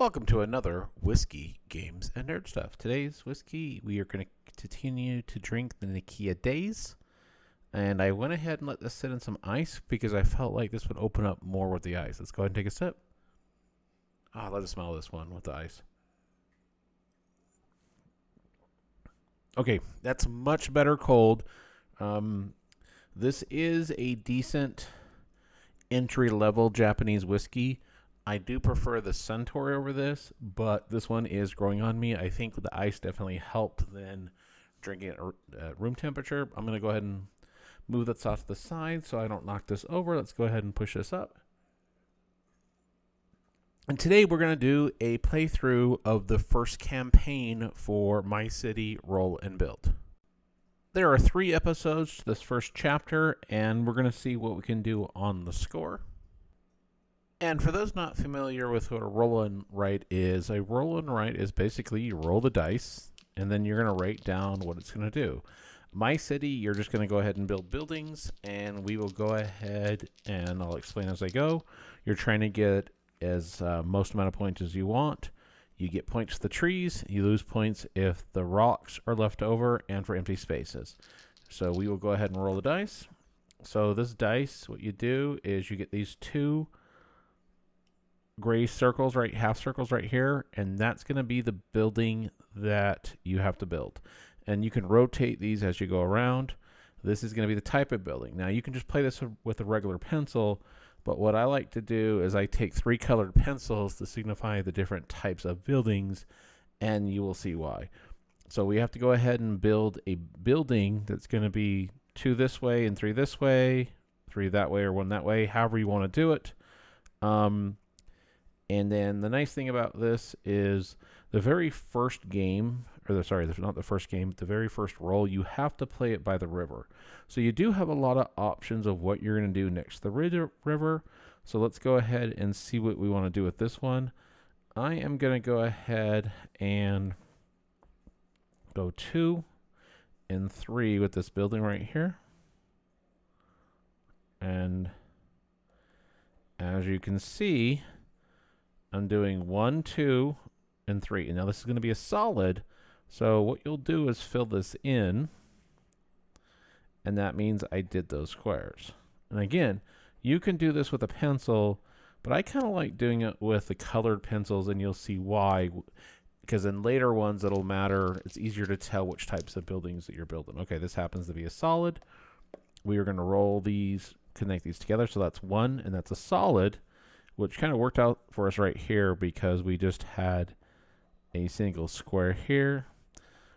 Welcome to another Whiskey, Games, and Nerd Stuff. Today's whiskey, we are going to continue to drink the NIKKA Days. And I went ahead and let this sit in some ice because I felt like this would open up more with the ice. Let's go ahead and take a sip. Let us smell this one with the ice. Okay, that's much better cold. This is a decent entry-level Japanese whiskey. I do prefer the Suntory over this, but this one is growing on me. I think the ice definitely helped than drinking it at room temperature. I'm going to go ahead and move this off to the side so I don't knock this over. Let's go ahead and push this up. And today we're going to do a playthrough of the first campaign for My City Roll and Build. There are 3 episodes to this first chapter, and we're going to see what we can do on the score. And for those not familiar with what a roll and write is, a roll and write is basically you roll the dice, and then you're going to write down what it's going to do. My City, you're just going to go ahead and build buildings, and we will go ahead and I'll explain as I go. You're trying to get as most amount of points as you want. You get points for the trees. You lose points if the rocks are left over and for empty spaces. So we will go ahead and roll the dice. So this dice, what you do is you get these 2 gray circles, right, half circles right here, and that's going to be the building that you have to build. And you can rotate these as you go around. This is going to be the type of building. Now you can just play this with a regular pencil, but what I like to do is I take 3 colored pencils to signify the different types of buildings, and you will see why. So we have to go ahead and build a building that's going to be 2 this way and 3 this way, 3 that way or 1 that way, however you want to do it. And then the nice thing about this is the very first game, not the first game, but the very first roll, you have to play it by the river. So you do have a lot of options of what you're going to do next to the river. So let's go ahead and see what we want to do with this one. I am going to go ahead and go 2 and 3 with this building right here. And as you can see, I'm doing 1, 2, and 3. And now this is going to be a solid. So what you'll do is fill this in. And that means I did those squares. And again, you can do this with a pencil, but I kind of like doing it with the colored pencils, and you'll see why. Because in later ones, it'll matter. It's easier to tell which types of buildings that you're building. Okay, this happens to be a solid. We are going to roll these, connect these together. So that's 1, and that's a solid, which kind of worked out for us right here because we just had a single square here.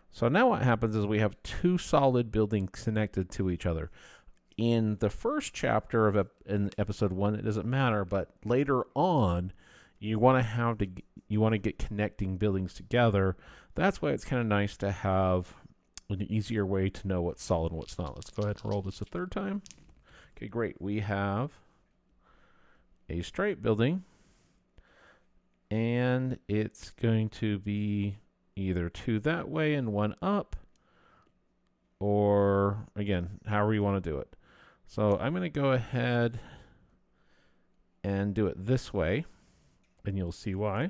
So now what happens is we have 2 solid buildings connected to each other. In the first chapter of in episode 1, it doesn't matter, but later on, you want to get connecting buildings together. That's why it's kind of nice to have an easier way to know what's solid and what's not. Let's go ahead and roll this a 3rd time. Okay, great. We have a straight building, and it's going to be either 2 that way and 1 up, or again, however you want to do it. So I'm going to go ahead and do it this way, and you'll see why.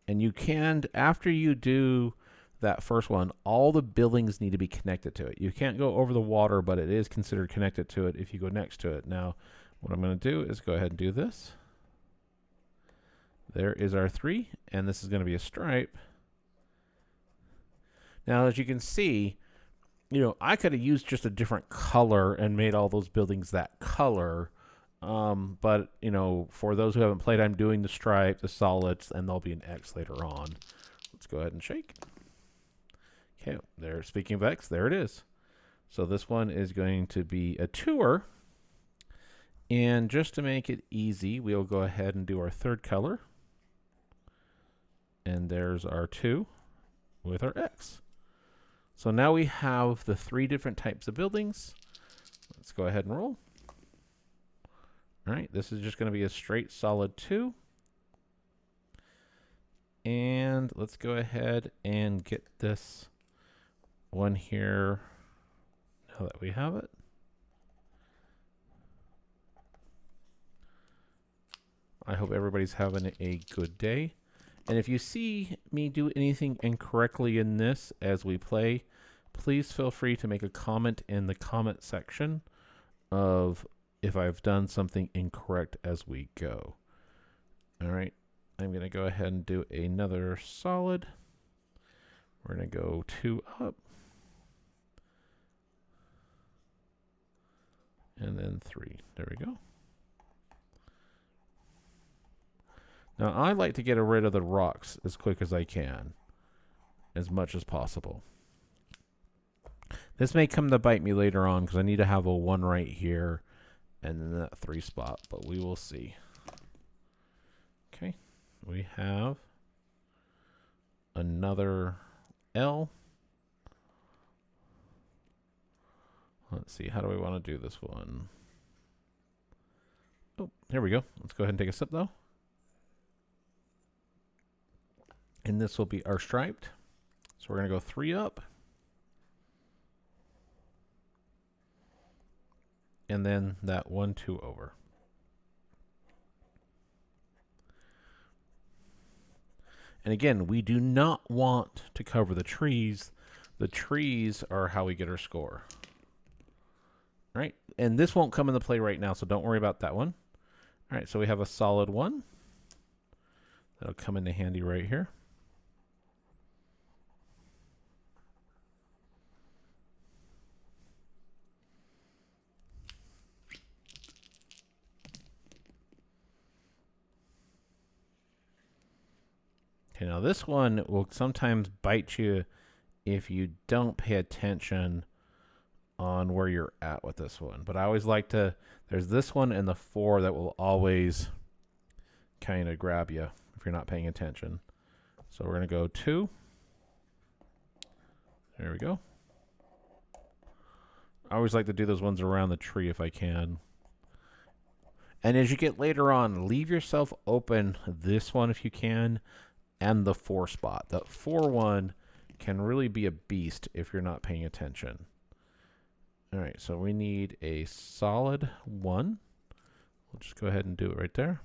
And you can, after you do that first one, all the buildings need to be connected to it. You can't go over the water, but it is considered connected to it if you go next to it. Now, what I'm going to do is go ahead and do this. There is our 3, and this is going to be a stripe. Now, as you can see, I could have used just a different color and made all those buildings that color. But, for those who haven't played, I'm doing the stripe, the solids, and there'll be an X later on. Let's go ahead and shake. Okay, there. Speaking of X, there it is. So this one is going to be a tour. And just to make it easy, we'll go ahead and do our 3rd color. And there's our 2 with our X. So now we have the 3 different types of buildings. Let's go ahead and roll. All right, this is just going to be a straight solid 2. And let's go ahead and get this one here now that we have it. I hope everybody's having a good day. And if you see me do anything incorrectly in this as we play, please feel free to make a comment in the comment section of if I've done something incorrect as we go. All right, I'm going to go ahead and do another solid. We're going to go 2 up. And then 3. There we go. Now, I like to get rid of the rocks as quick as I can, as much as possible. This may come to bite me later on because I need to have a 1 right here and then that 3 spot, but we will see. Okay, we have another L. Let's see, how do we want to do this one? Oh, here we go. Let's go ahead and take a sip though. And this will be our striped. So we're going to go 3 up. And then that 1, 2 over. And again, we do not want to cover the trees. The trees are how we get our score. All right, and this won't come into play right now, so don't worry about that one. All right, so we have a solid 1. That'll come into handy right here. Okay, now this one will sometimes bite you if you don't pay attention on where you're at with this one. But I always like to, there's this one and the 4 that will always kind of grab you if you're not paying attention. So we're going to go 2. There we go. I always like to do those ones around the tree if I can. And as you get later on, leave yourself open this one if you can, and the 4 spot. That 4 one can really be a beast if you're not paying attention. All right, so we need a solid 1. We'll just go ahead and do it right there.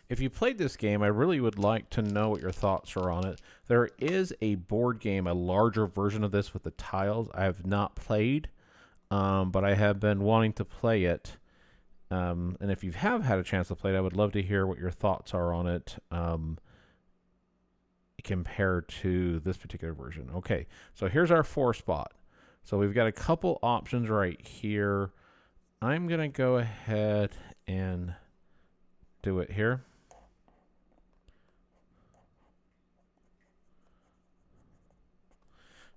If you played this game, I really would like to know what your thoughts are on it. There is a board game, a larger version of this with the tiles. I have not played, but I have been wanting to play it. And if you have had a chance to play it, I would love to hear what your thoughts are on it compared to this particular version. Okay, so here's our 4 spot. So we've got a couple options right here. I'm going to go ahead and do it here.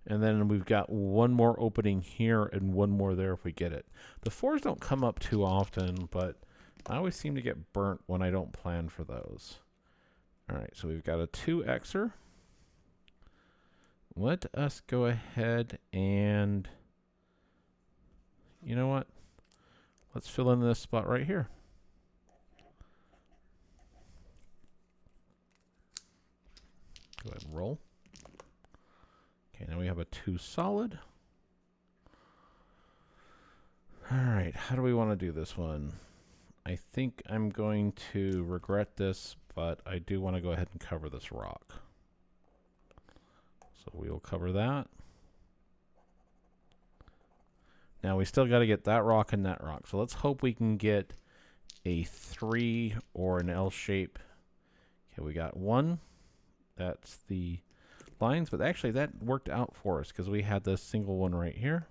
And then we've got 1 more opening here and 1 more there if we get it. The 4s don't come up too often, but I always seem to get burnt when I don't plan for those. All right, so we've got a 2Xer. Let us go ahead and, you know what? Let's fill in this spot right here. Go ahead and roll. Okay, now we have a 2 solid. All right, how do we want to do this one? I think I'm going to regret this, but I do want to go ahead and cover this rock. So we will cover that. Now we still got to get that rock and that rock. So let's hope we can get a 3 or an L shape. Okay, we got 1. That's the lines, but actually that worked out for us because we had this single one right here.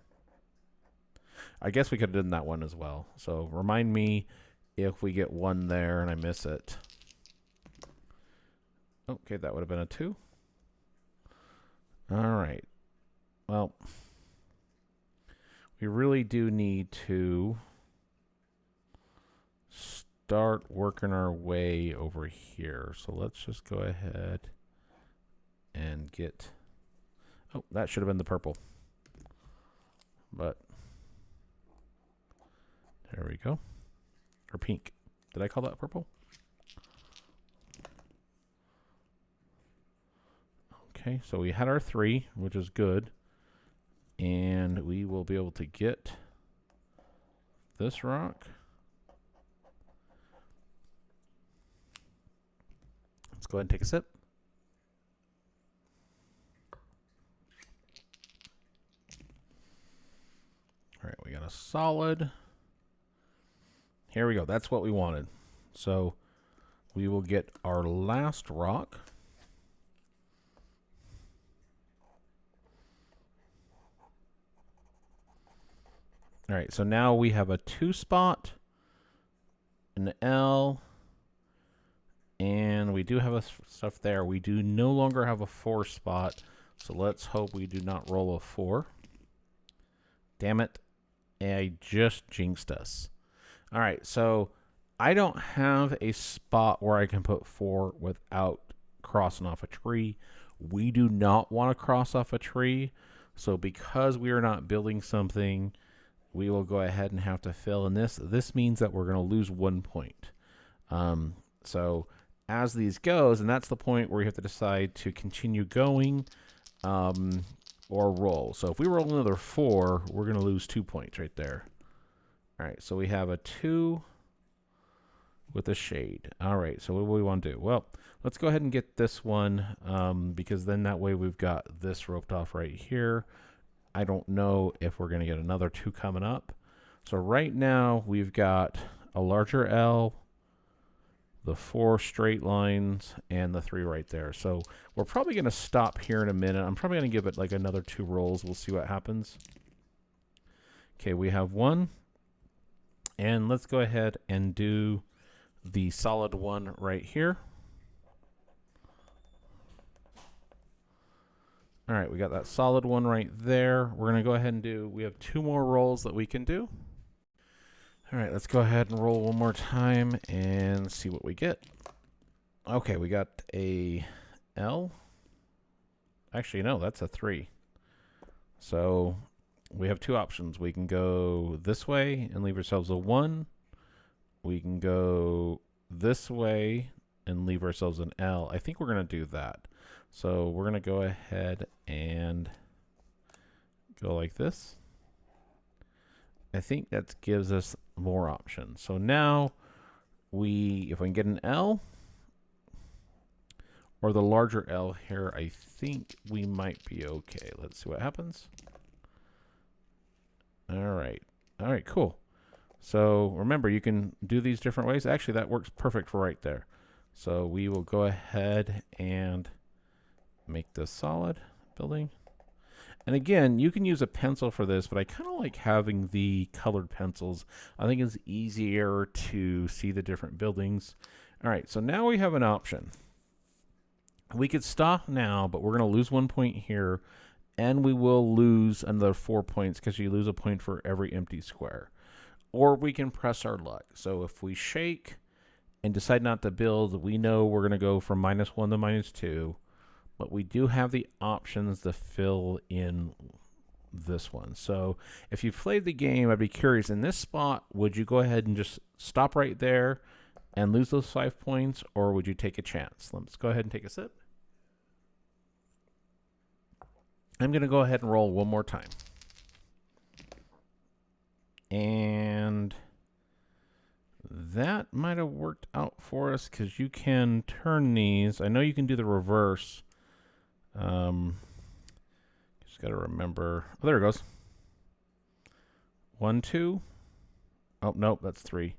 I guess we could have done that one as well. So remind me if we get 1 there and I miss it. Okay, that would have been a 2. All right. Well, we really do need to start working our way over here. So let's just go ahead and get, oh, that should have been the purple. But there we go. Or pink. Did I call that purple? Okay, so we had our 3, which is good. And we will be able to get this rock. Let's go ahead and take a sip. All right, we got a solid. Here we go. That's what we wanted. So we will get our last rock. All right, so now we have a 2 spot, an L, and we do have a stuff there. We do no longer have a 4 spot, so let's hope we do not roll a 4. Damn it, I just jinxed us. All right, so I don't have a spot where I can put 4 without crossing off a tree. We do not want to cross off a tree, so because we are not building something, we will go ahead and have to fill in this. This means that we're going to lose 1 point. So as these goes, and that's the point where you have to decide to continue going or roll. So if we roll another 4, we're going to lose 2 points right there. All right, so we have a 2 with a shade. All right, so what do we want to do? Well, let's go ahead and get this one because then that way we've got this roped off right here. I don't know if we're going to get another 2 coming up. So right now we've got a larger L, the 4 straight lines, and the 3 right there. So we're probably going to stop here in a minute. I'm probably going to give it like another 2 rolls. We'll see what happens. Okay, we have 1. And let's go ahead and do the solid 1 right here. All right, we got that solid 1 right there. We're going to go ahead and do, we have 2 more rolls that we can do. All right, let's go ahead and roll one more time and see what we get. Okay, we got a L. Actually, no, that's a 3. So we have 2 options. We can go this way and leave ourselves a 1. We can go this way and leave ourselves an L. I think we're going to do that. So we're going to go ahead and go like this. I think that gives us more options. So now if we can get an L or the larger L here, I think we might be okay. Let's see what happens. All right, cool. So remember, you can do these different ways. Actually, that works perfect for right there. So we will go ahead and make this solid building. And again, you can use a pencil for this, but I kind of like having the colored pencils. I think it's easier to see the different buildings. All right, so now we have an option. We could stop now, but we're going to lose 1 point here, and we will lose another 4 points because you lose a point for every empty square. Or we can press our luck. So if we shake and decide not to build, we know we're going to go from -1 to -2. But we do have the options to fill in this one. So if you played the game, I'd be curious, in this spot, would you go ahead and just stop right there and lose those 5 points, or would you take a chance? Let's go ahead and take a sip. I'm going to go ahead and roll one more time. And that might have worked out for us because you can turn these. I know you can do the reverse. Just got to remember. Oh, there it goes. 1, 2. Oh, nope, that's 3.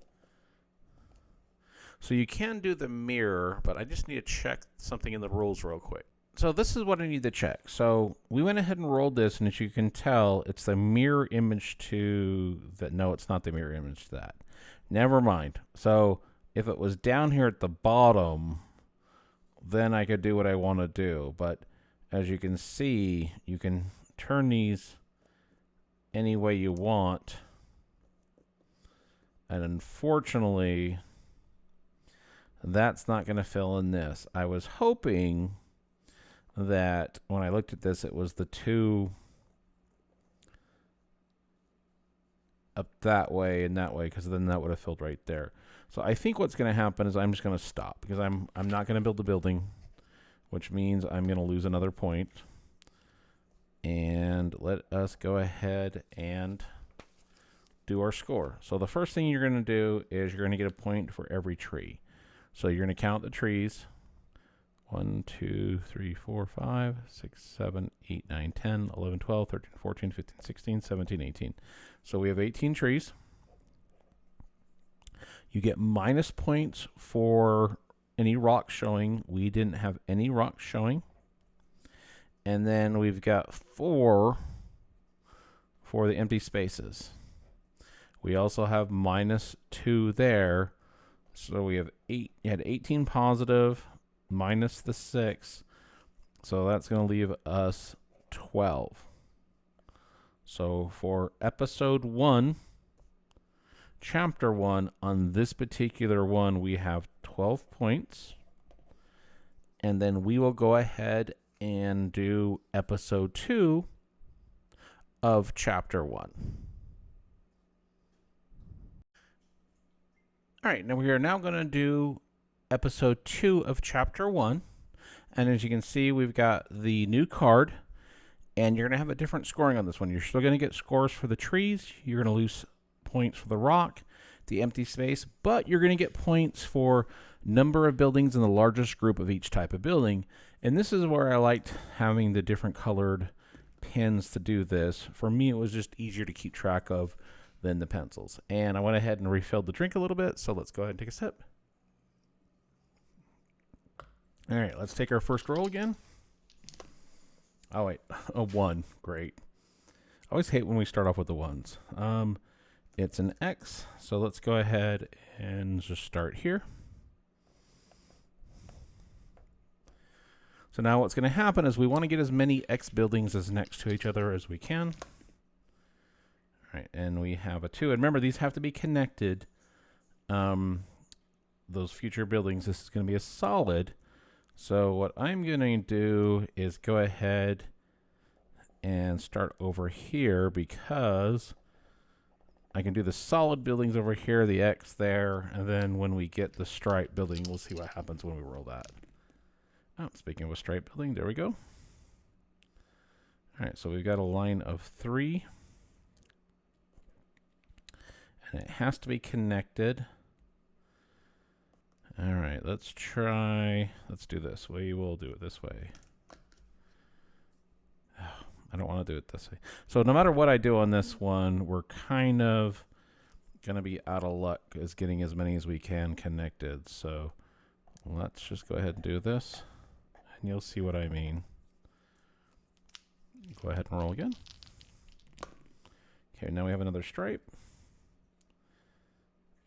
So you can do the mirror, but I just need to check something in the rules real quick. So this is what I need to check. So we went ahead and rolled this, and as you can tell, it's the mirror image to that. No, it's not the mirror image to that. Never mind. So if it was down here at the bottom, then I could do what I want to do. But as you can see, you can turn these any way you want. And unfortunately, that's not going to fill in this. I was hoping that when I looked at this, it was the 2 up that way and that way, because then that would have filled right there. So I think what's going to happen is I'm just going to stop, because I'm not going to build the building, which means I'm going to lose another point. And let us go ahead and do our score. So the first thing you're going to do is you're going to get a point for every tree. So you're going to count the trees. 1, 2, 3, 4, 5, 6, 7, 8, 9, 10, 11, 12, 13, 14, 15, 16, 17, 18. So we have 18 trees. You get minus points for any rocks showing. We didn't have any rocks showing. And then we've got 4 for the empty spaces. We also have minus 2 there. So we have 8. You had 18 positive minus the 6. So that's going to leave us 12. So for episode 1, chapter 1, on this particular one, we have 12 points. And then we will go ahead and do episode 2 of chapter 1. All right, now we are now going to do episode 2 of chapter 1. And as you can see, we've got the new card, and you're going to have a different scoring on this one. You're still going to get scores for the trees. You're going to lose points for the rock, the empty space, but you're going to get points for number of buildings in the largest group of each type of building. And this is where I liked having the different colored pins to do this. For me, it was just easier to keep track of than the pencils. And I went ahead and refilled the drink a little bit, so let's go ahead and take a sip. All right, let's take our first roll again. Oh, wait, a 1. Great. I always hate when we start off with the 1s. It's an X, so let's go ahead and just start here. So now what's going to happen is we want to get as many X buildings as next to each other as we can. All right, and we have a 2. And remember, these have to be connected. Those future buildings, this is going to be a solid. So what I'm going to do is go ahead and start over here, because I can do the solid buildings over here, the X there, and then when we get the stripe building, we'll see what happens when we roll that. Oh, speaking of a stripe building, there we go. All right, so we've got a line of 3. And it has to be connected. All right, let's do this. We will do it this way. I don't want to do it this way. So no matter what I do on this one, we're kind of going to be out of luck as getting as many as we can connected. So let's just go ahead and do this, and you'll see what I mean. Go ahead and roll again. Okay, now we have another stripe.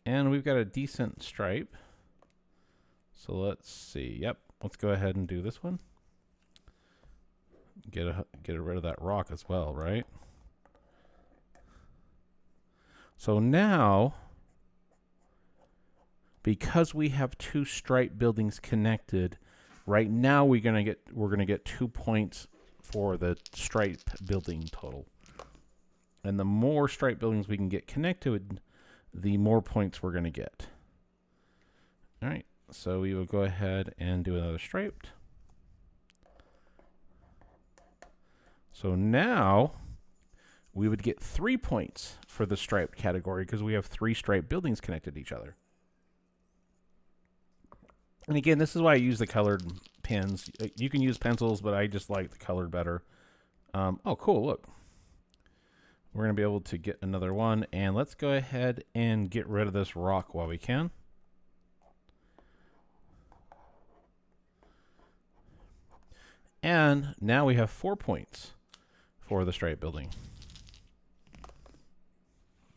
And we've got a decent stripe. So let's see. Yep, let's go ahead and do this one. Get rid of that rock as well, right? So now, because we have 2 stripe buildings connected, right now we're gonna get 2 points for the stripe building total. And the more stripe buildings we can get connected, the more points we're gonna get. All right. So we will go ahead and do another striped. So now we would get 3 points for the striped category because we have 3 striped buildings connected to each other. And again, this is why I use the colored pins. You can use pencils, but I just like the colored better. Oh, cool, look. We're going to be able to get another one. And let's go ahead and get rid of this rock while we can. And now we have 4 points for the stripe building.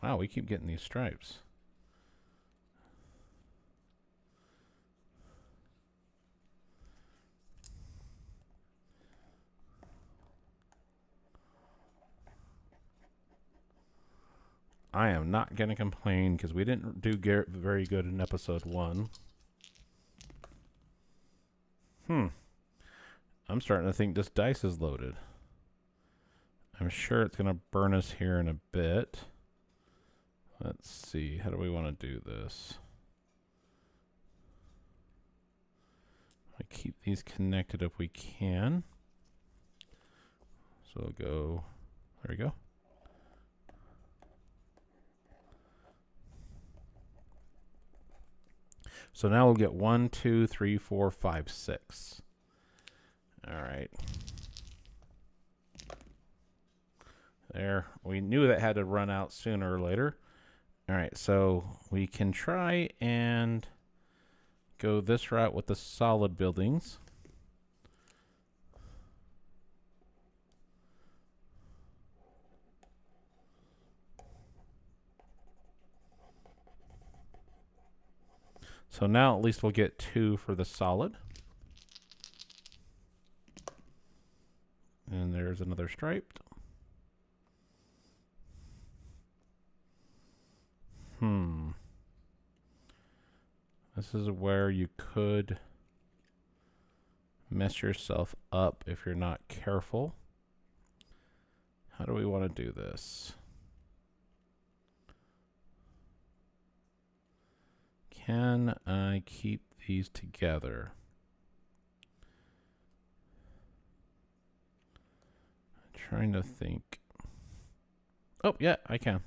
Wow, we keep getting these stripes. I am not going to complain because we didn't do very good in episode 1. I'm starting to think this dice is loaded. I'm sure it's going to burn us here in a bit. Let's see. How do we want to do this? I keep these connected if we can. So we'll go. There we go. So now we'll get 1, 2, 3, 4, 5, 6. All right. There. We knew that had to run out sooner or later. All right, so we can try and go this route with the solid buildings. So now at least we'll get 2 for the solid. And there's another striped. This is where you could mess yourself up if you're not careful. How do we want to do this? Can I keep these together? I'm trying to think. Oh, yeah, I can.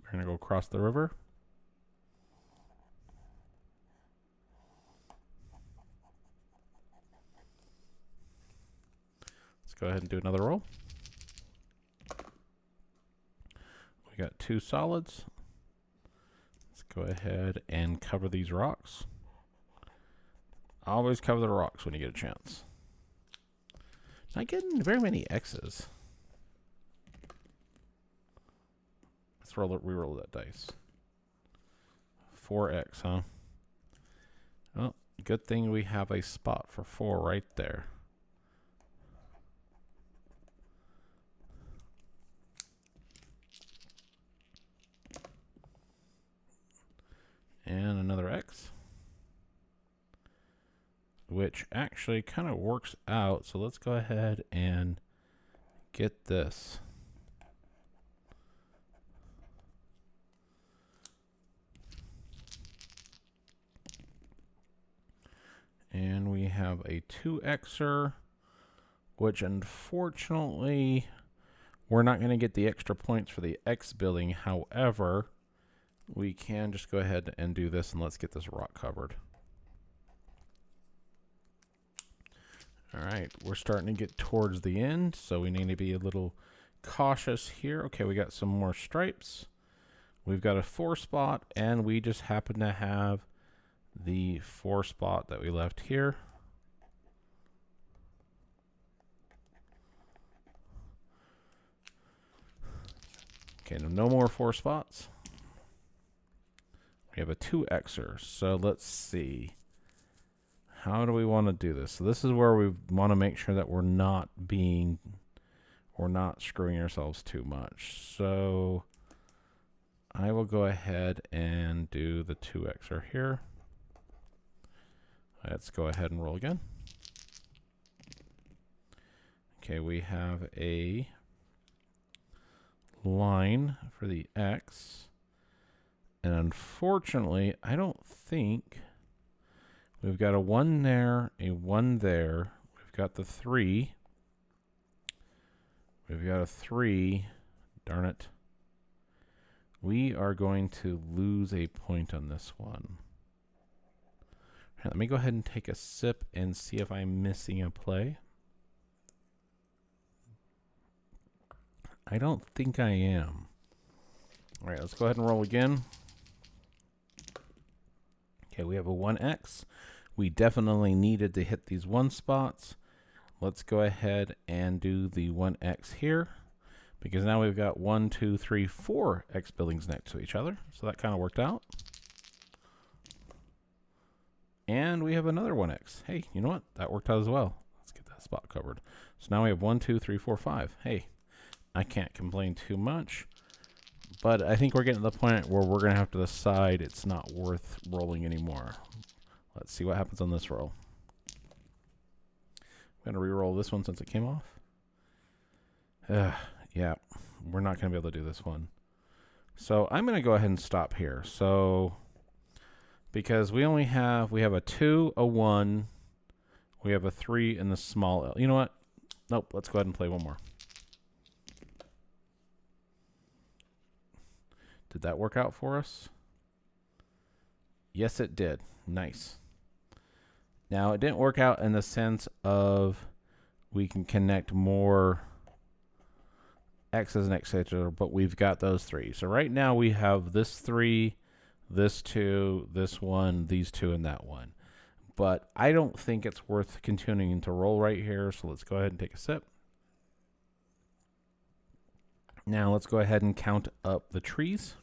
We're going to go across the river. Let's go ahead and do another roll. We got 2 solids. Let's go ahead and cover these rocks. Always cover the rocks when you get a chance. Not getting very many X's. Let's re-roll that dice. 4X, huh? Well, good thing we have a spot for 4 right there. And another X, which actually kind of works out. So let's go ahead and get this. And we have a 2Xer, which unfortunately we're not going to get the extra points for the X building. However, we can just go ahead and do this, and let's get this rock covered. All right, we're starting to get towards the end, so we need to be a little cautious here. Okay, we got some more stripes. We've got a 4 spot, and we just happen to have the 4 spot that we left here. Okay, no more 4 spots. We have a 2Xer, so let's see. How do we want to do this? So this is where we want to make sure that we're not screwing ourselves too much. So I will go ahead and do the 2Xer here. Let's go ahead and roll again. Okay, we have a line for the X. And unfortunately, I don't think we've got a 1 there, a 1 there. We've got the 3. We've got a 3. Darn it. We are going to lose a point on this one. Right, let me go ahead and take a sip and see if I'm missing a play. I don't think I am. All right, let's go ahead and roll again. Okay, we have a 1X. We definitely needed to hit these 1 spots. Let's go ahead and do the 1X here, because now we've got 1, 2, 3, 4 X buildings next to each other. So that kind of worked out. And we have another 1X. Hey, you know what? That worked out as well. Let's get that spot covered. So now we have 1, 2, 3, 4, 5. Hey, I can't complain too much. But I think we're getting to the point where we're going to have to decide it's not worth rolling anymore. Let's see what happens on this roll. I'm going to re-roll this one since it came off. Yeah, we're not going to be able to do this one. So I'm going to go ahead and stop here. So because we have a 2, a 1, we have a 3 in the small L. You know what? Nope, let's go ahead and play one more. Did that work out for us? Yes, it did. Nice. Now, it didn't work out in the sense of we can connect more X's and etc., but we've got those three. So right now we have this 3, this 2, this 1, these 2, and that 1. But I don't think it's worth continuing to roll right here, so let's go ahead and take a sip. Now let's go ahead and count up the trees.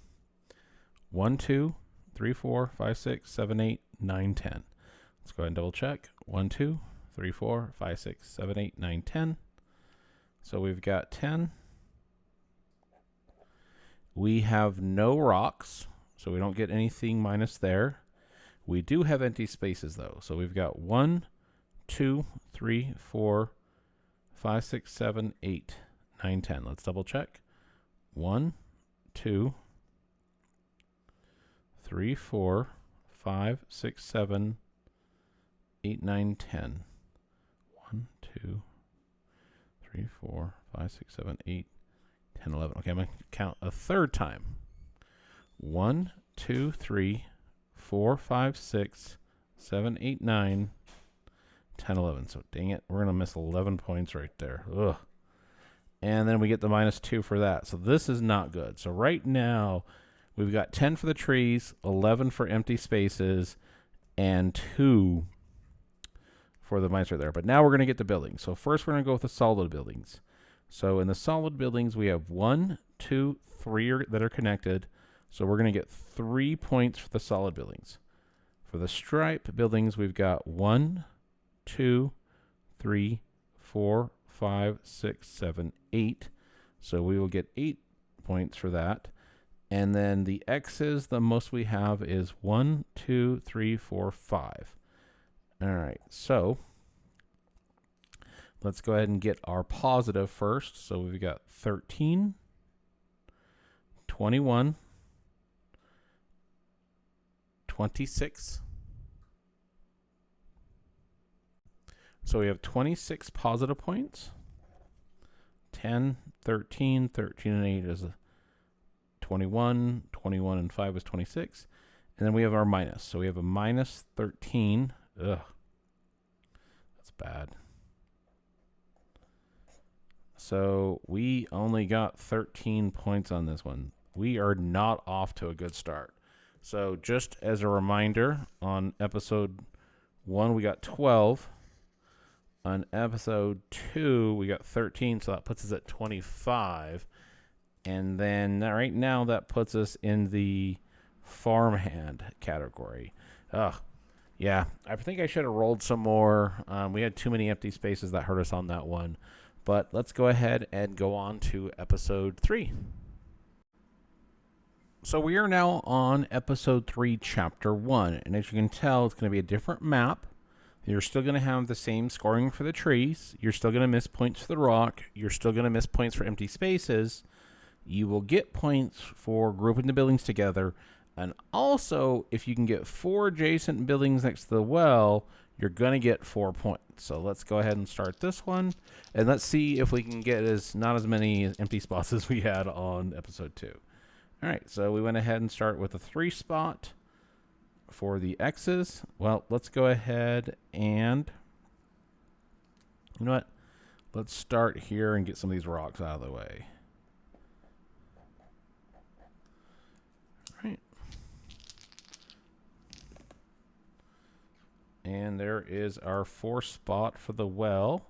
1, 2, 3, 4, 5, 6, 7, 8, 9, 10. Let's go ahead and double check. 1, 2, 3, 4, 5, 6, 7, 8, 9, 10. So we've got 10. We have no rocks, so we don't get anything minus there. We do have empty spaces, though. So we've got 1, 2, 3, 4, 5, 6, 7, 8, 9, 10. Let's double check. 1, 2, 3, 4, 5, 6, 7, 8, 9, 10. 1, 2, 3, 4, 5, 6, 7, 8, 10, 11. Okay, I'm going to count a third time. 1, 2, 3, 4, 5, 6, 7, 8, 9, 10, 11. So dang it, we're going to miss 11 points right there. Ugh. And then we get the -2 for that. So this is not good. So right now, we've got 10 for the trees, 11 for empty spaces, and 2 for the minus right there. But now we're going to get the buildings. So first we're going to go with the solid buildings. So in the solid buildings, we have 1, 2, 3 that are connected. So we're going to get 3 points for the solid buildings. For the stripe buildings, we've got 1, 2, 3, 4, 5, 6, 7, 8. So we will get 8 points for that. And then the X's, the most we have is 1, 2, 3, 4, 5. All right, so let's go ahead and get our positive first. So we've got 13, 21, 26. So we have 26 positive points. 10, 13, 13 and 8 is 21, 21 and 5 is 26. And then we have our minus. So we have a -13. Ugh. That's bad. So we only got 13 points on this one. We are not off to a good start. So just as a reminder, on episode 1, we got 12. On episode 2, we got 13, so that puts us at 25. And then right now, that puts us in the farmhand category. Ugh. Yeah, I think I should have rolled some more. We had too many empty spaces that hurt us on that one. But let's go ahead and go on to episode 3. So we are now on episode 3, chapter 1. And as you can tell, it's going to be a different map. You're still going to have the same scoring for the trees. You're still going to miss points for the rock. You're still going to miss points for empty spaces. You will get points for grouping the buildings together. And also, if you can get 4 adjacent buildings next to the well, you're going to get 4 points. So let's go ahead and start this one. And let's see if we can get not as many empty spots as we had on episode 2. All right, so we went ahead and start with a 3 spot for the X's. Well, let's go ahead and, you know what? Let's start here and get some of these rocks out of the way. All right. And there is our 4 spot for the well,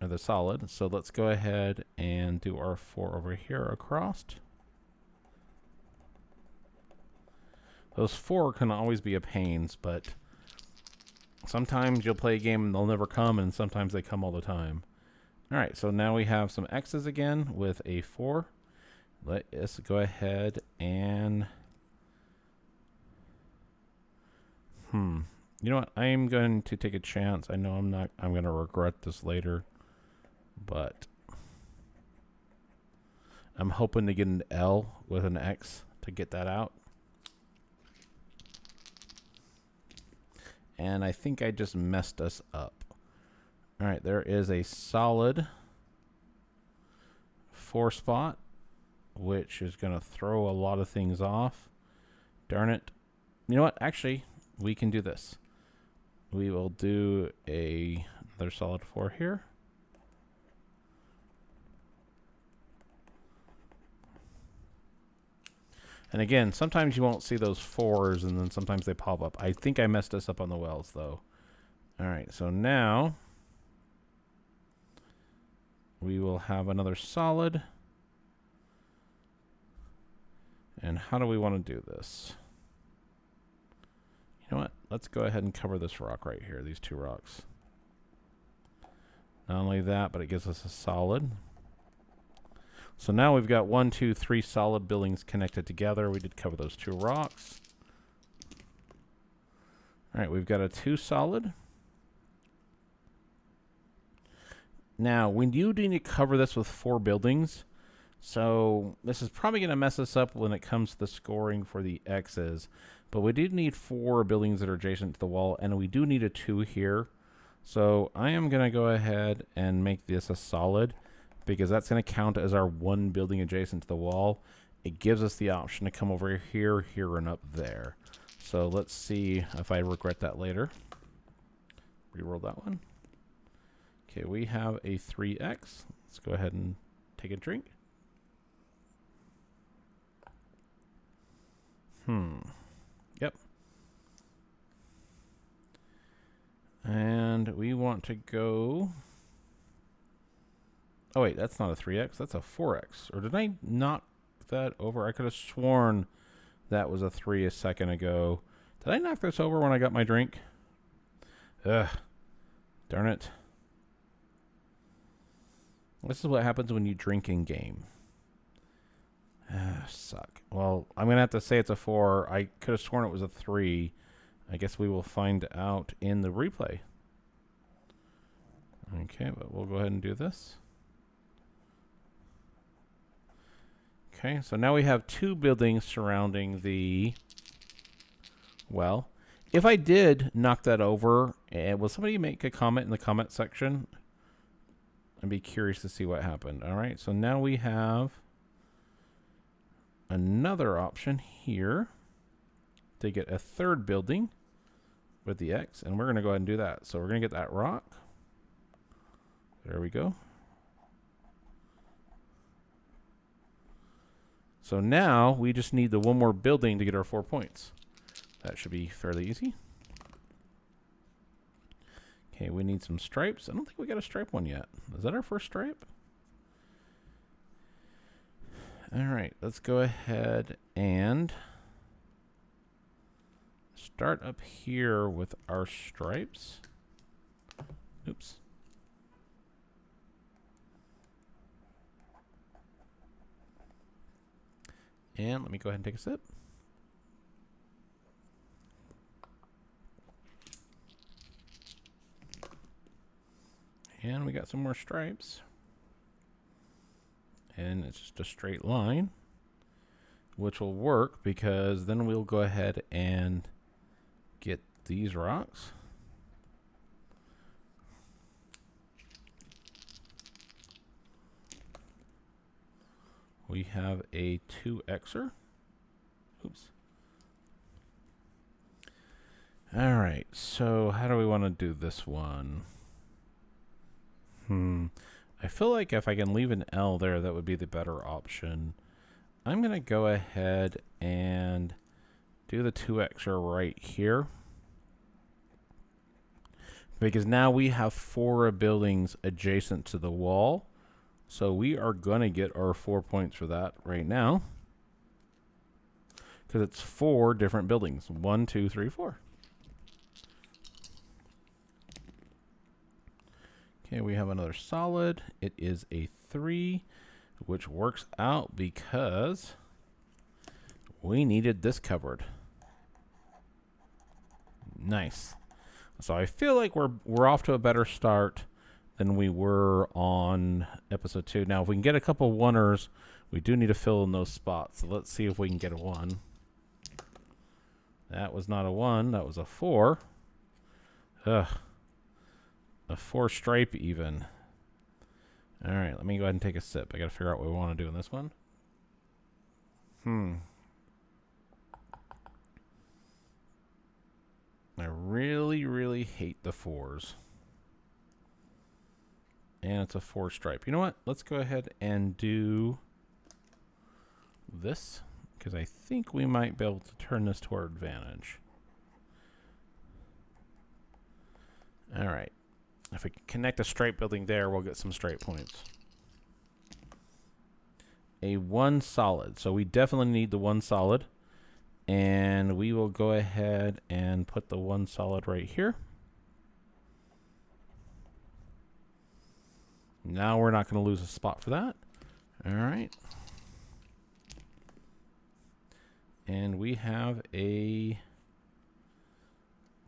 or the solid. So let's go ahead and do our 4 over here across. Those 4 can always be a pains, but sometimes you'll play a game and they'll never come, and sometimes they come all the time. All right, so now we have some X's again with a 4. Let us go ahead and... You know what? I am going to take a chance. I know I'm going to regret this later, but I'm hoping to get an L with an X to get that out. And I think I just messed us up. All right, there is a solid 4 spot, which is going to throw a lot of things off. Darn it. You know what? Actually, we can do this. We will do another solid 4 here. And again, sometimes you won't see those 4s, and then sometimes they pop up. I think I messed this up on the wells, though. All right, so now we will have another solid. And how do we want to do this? You know what? Let's go ahead and cover this rock right here, these 2 rocks. Not only that, but it gives us a solid. So now we've got 1, 2, 3 solid buildings connected together. We did cover those 2 rocks. All right, we've got a 2 solid. Now, we do need to cover this with 4 buildings. So this is probably going to mess us up when it comes to the scoring for the X's. But we do need 4 buildings that are adjacent to the wall, and we do need a 2 here. So I am going to go ahead and make this a solid, because that's going to count as our 1 building adjacent to the wall. It gives us the option to come over here, here, and up there. So let's see if I regret that later. Reroll that one. Okay, we have a 3X. Let's go ahead and take a drink. Yep. And we want to go... Oh, wait, that's not a 3X. That's a 4X. Or did I knock that over? I could have sworn that was a 3 a second ago. Did I knock this over when I got my drink? Ugh. Darn it. This is what happens when you drink in game. Suck. Well, I'm going to have to say it's a 4. I could have sworn it was a 3. I guess we will find out in the replay. Okay, but we'll go ahead and do this. Okay, so now we have 2 buildings surrounding the well. If I did knock that over, will somebody make a comment in the comment section? I'd be curious to see what happened. All right, so now we have another option here to get a 3rd building with the X, and we're going to go ahead and do that. So we're going to get that rock. There we go. So now we just need the 1 more building to get our 4 points. That should be fairly easy. Okay, we need some stripes. I don't think we got a stripe one yet. Is that our first stripe? All right, let's go ahead and start up here with our stripes. Oops. And let me go ahead and take a sip. And we got some more stripes. And it's just a straight line, which will work because then we'll go ahead and get these rocks. We have a 2Xer. Oops. All right, so how do we want to do this one? I feel like if I can leave an L there, that would be the better option. I'm going to go ahead and do the 2Xer right here, because now we have 4 buildings adjacent to the wall. So we are going to get our 4 points for that right now, because it's 4 different buildings. 1, 2, 3, 4. Okay, we have another solid. It is a 3, which works out because we needed this covered. Nice. So I feel like we're off to a better start than we were on episode 2. Now, if we can get a couple 1ers, we do need to fill in those spots. So let's see if we can get a 1. That was not a 1. That was a 4. Ugh. A 4 stripe even. All right, let me go ahead and take a sip. I got to figure out what we want to do in this one. hate the 4s. And it's a 4 stripe. You know what? Let's go ahead and do this, because I think we might be able to turn this to our advantage. All right. If we can connect a stripe building there, we'll get some stripe points. A 1 solid. So we definitely need the 1 solid. And we will go ahead and put the 1 solid right here. Now we're not going to lose a spot for that. All right. And we have a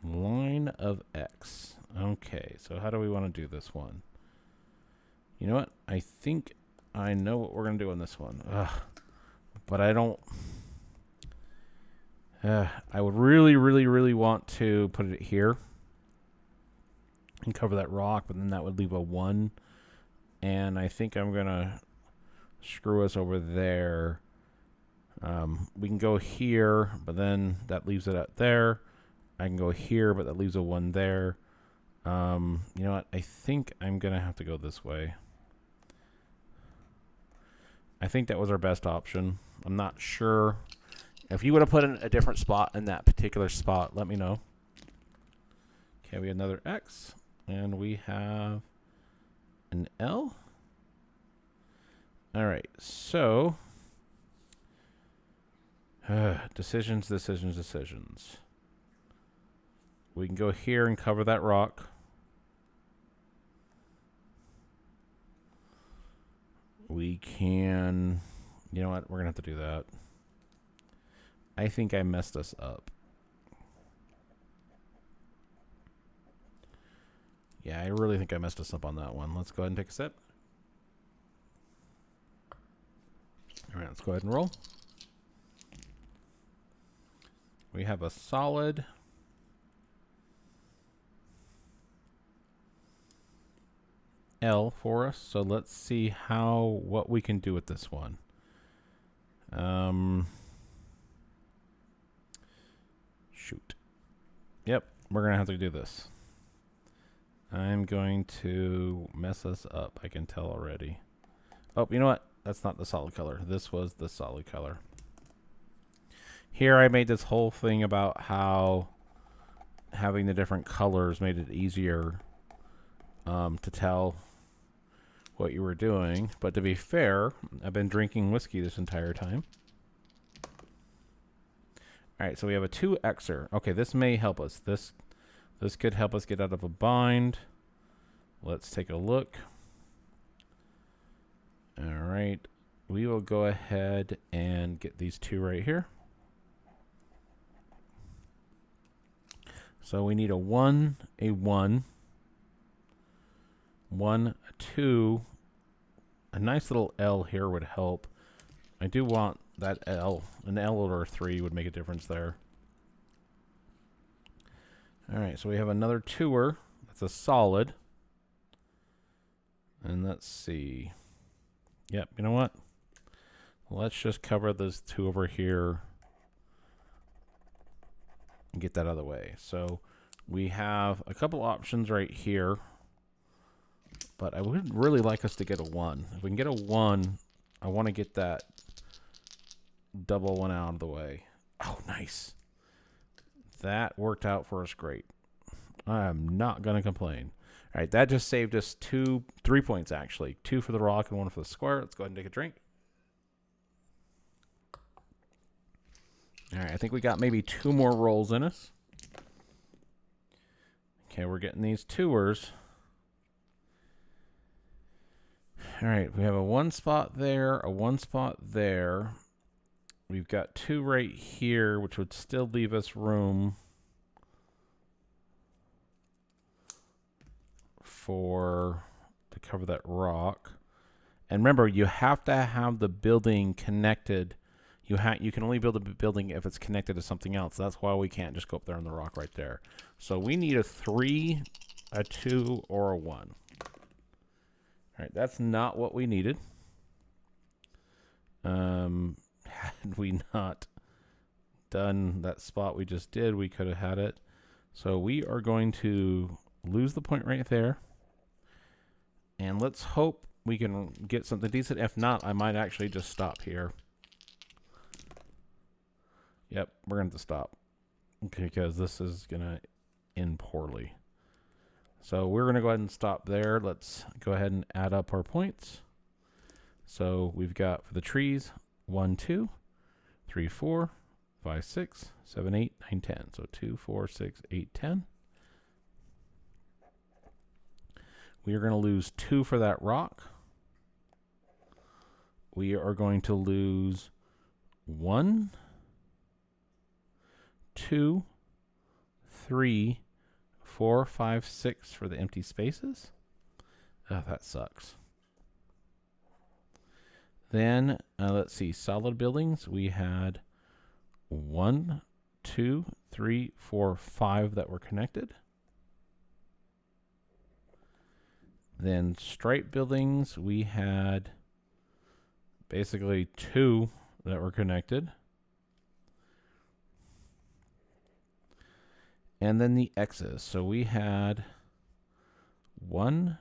line of X. Okay, so how do we want to do this one? You know what? I think I know what we're going to do on this one. But I don't... I would really, really, really want to put it here and cover that rock, but then that would leave a 1. And I think I'm going to screw us over there. We can go here, but then that leaves it out there. I can go here, but that leaves a 1 there. You know what? I think I'm going to have to go this way. I think that was our best option. I'm not sure. If you would have put in a different spot in that particular spot, let me know. Okay, we have another X, and we have an L. All right, so decisions, decisions, decisions. We can go here and cover that rock. We can, you know what, we're going to have to do that. I think I messed us up. Yeah, I really think I messed us up on that one. Let's go ahead and take a sip. All right, let's go ahead and roll. We have a solid. L for us. So let's see what we can do with this one. Shoot. Yep, we're going to have to do this. I'm going to mess us up. I can tell already. Oh, you know what? That's not the solid color. This was the solid color. Here I made this whole thing about how having the different colors made it easier to tell what you were doing. But to be fair, I've been drinking whiskey this entire time. All right, so we have a 2Xer. Okay, this may help us. This could help us get out of a bind. Let's take a look. All right, we will go ahead and get these 2 right here. So we need a 1, a 1, 1, a 2. A nice little L here would help. I do want that L. An L or a 3 would make a difference there. All right, so we have another 2er. That's a solid. And let's see. Yep, you know what? Let's just cover those 2 over here and get that out of the way. So we have a couple options right here, but I would really like us to get a 1. If we can get a 1, I want to get that double 1 out of the way. Oh, nice. That worked out for us great. I'm not going to complain. All right, that just saved us 3 points, actually. 2 for the rock and 1 for the square. Let's go ahead and take a drink. All right, I think we got maybe 2 more rolls in us. Okay, we're getting these 2ers. All right, we have a 1 spot there, a 1 spot there. We've got 2 right here, which would still leave us room to cover that rock. And remember, you have to have the building connected. You can only build a building if it's connected to something else. That's why we can't just go up there on the rock right there. So we need a 3, a 2, or a 1. All right, that's not what we needed. Had we not done that spot we just did, we could have had it. So we are going to lose the point right there. And let's hope we can get something decent. If not, I might actually just stop here. Yep, we're going to stop. Okay, because this is going to end poorly. So we're going to go ahead and stop there. Let's go ahead and add up our points. So we've got for the trees 1, 2, 3, 4, 5, 6, 7, 8, 9, 10. So 2, 4, 6, 8, 10. We are going to lose 2 for that rock. We are going to lose 1, 2, 3, 4, 5, 6 for the empty spaces. Oh, that sucks. Then, let's see, solid buildings. We had 1, 2, 3, 4, 5 that were connected. Then straight buildings, we had basically 2 that were connected. And then the X's. So we had 1,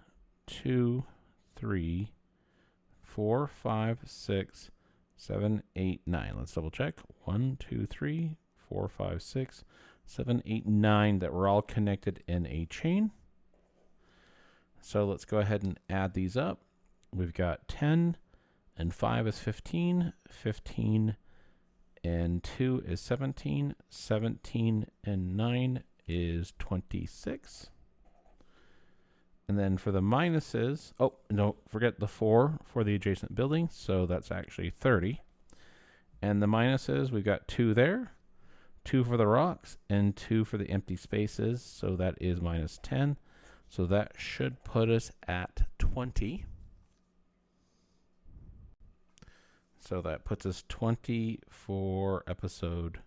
2, 3, 4, 5, 6, 7, 8, 9. Let's double check. 1, 2, 3, 4, 5, 6, 7, 8, 9 that were all connected in a chain. So let's go ahead and add these up. We've got 10 and 5 is 15, 15 and 2 is 17, 17 and 9 is 26. And then for the minuses, oh, no, forget the 4 for the adjacent building, so that's actually 30. And the minuses, we've got 2 there, 2 for the rocks, and 2 for the empty spaces, so that is minus 10. So that should put us at 20. So that puts us 20 for episode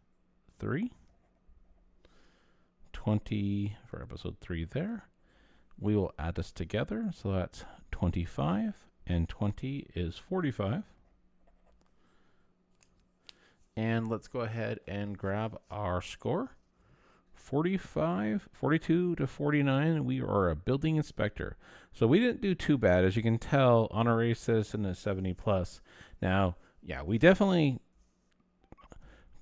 3. 20 for episode 3 there. We will add this together. So that's 25 and 20 is 45. And let's go ahead and grab our score. 42 to 49, we are a building inspector. So we didn't do too bad. As you can tell, honorary citizen is 70 plus. Now, yeah, we definitely,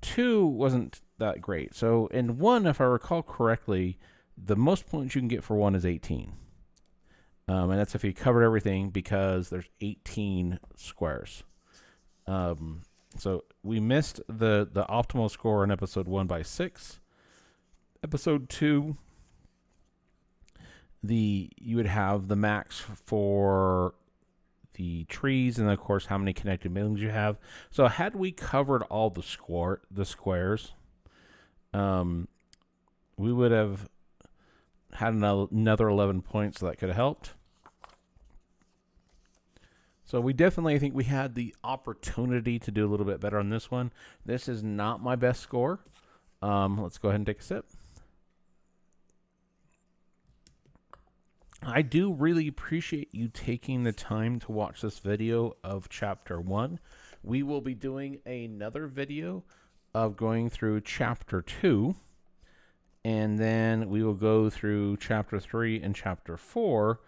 2 wasn't that great. So in 1, if I recall correctly, the most points you can get for 1 is 18. And that's if you covered everything because there's 18 squares. So we missed the optimal score in episode 1 by 6. Episode 2, you would have the max for the trees and of course how many connected buildings you have. So had we covered all the squares, we would have had another 11 points, so that could have helped. So we definitely think we had the opportunity to do a little bit better on this one. This is not my best score. Let's go ahead and take a sip. I do really appreciate you taking the time to watch this video of Chapter 1. We will be doing another video of going through Chapter 2. And then we will go through Chapter 3 and Chapter 4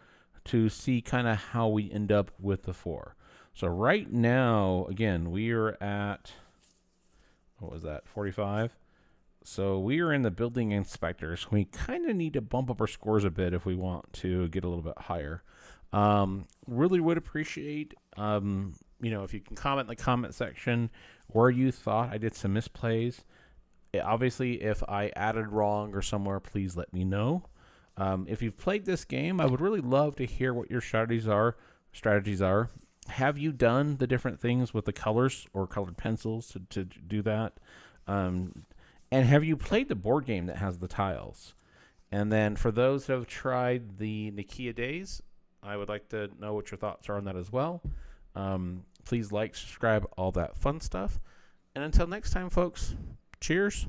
to see kind of how we end up with the 4. So right now, again, we are at, what was that, 45? So we are in the building inspectors. We kind of need to bump up our scores a bit if we want to get a little bit higher. Really would appreciate, if you can comment in the comment section where you thought I did some misplays. Obviously, if I added wrong or somewhere, please let me know. If you've played this game, I would really love to hear what your strategies are. Have you done the different things with the colors or colored pencils to do that? And have you played the board game that has the tiles? And then for those that have tried the NIKKA Days, I would like to know what your thoughts are on that as well. Please like, subscribe, all that fun stuff. And until next time, folks, cheers.